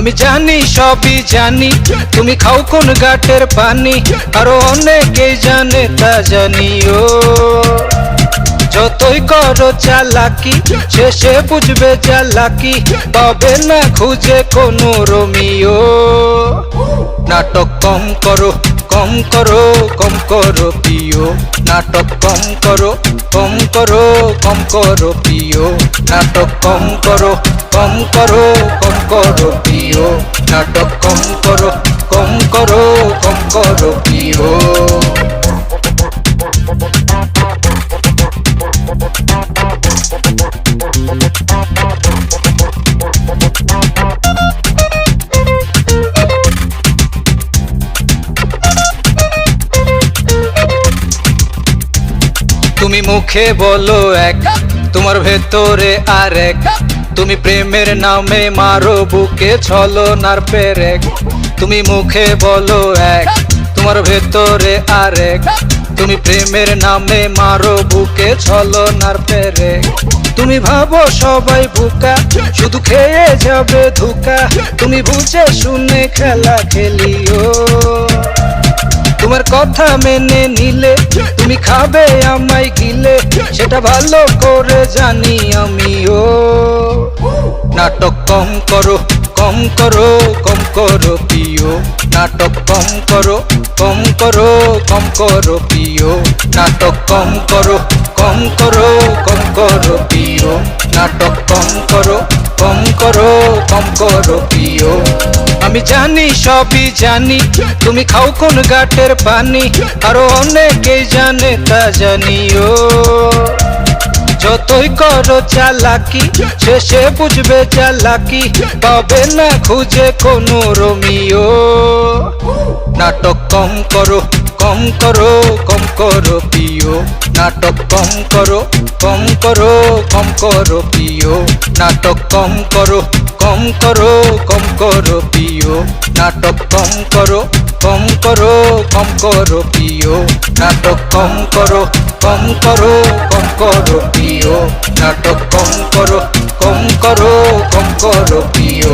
আমি জানি সবই জানি তুমি খাও কোন ঘাটের পানি, আরো অনেকেই জানে তা জানিও। যতই করো চালাকি শেষে বুঝবে চালাকি, পাবে না খুঁজে কোনো রোমিও। নাটক কম করো কম করো কম করো প্রিয়, নাটক কম করো কম করো কম করো প্রিয়, নাটক কম করো কম করো কম করো প্রিয়, নাটক কম করো কম করো কম করো প্রিয়। তুমি মুখে বলো এক, তোমার ভেতরে আরেক, তুমি প্রেমের নামে মারো বুকে ছলনার পেরেক। তুমি মুখে বলো এক, তোমার ভেতরে আরেক, তুমি প্রেমের নামে মারো বুকে ছলনার পেরেক। তুমি ভাবো সবাই বোকা, শুধু খেয়ে যাবে ধোঁকা, তুমি বুঝে শুনে খেলা খেলিও। তোমার কথা মেনে নিলে তুমি খাবে আমায় গিলে, সেটা ভালো করে জানি আমিও। নাটক কম করো কম করো কম করো প্রিয়, নাটক কম করো কম করো কম করো প্রিয়, নাটক কম করো কম করো কম করো প্রিয়, নাটক কম করো কম করো কম করো প্রিয়। আমি জানি সবই জানি তুমি খাও কোন ঘাটের পানি, আরো অনেকেই জানে তা জানিও। যতই করো চালাকি শেষে বুঝবে চালাকি, পাবে না খুঁজে কোনো রোমিও। নাটক কম করো কম করো কম করো প্রিয়, নাটক কম করো কম করো কম করো প্রিয়, নাটক কম করো কম করো কম করো প্রিয়, নাটক কম করো কম করো কম করো প্রিয়, নাটক কম করো কম করো কম করো প্রিয়, নাটক কম করো কম করো কম করো প্রিয়।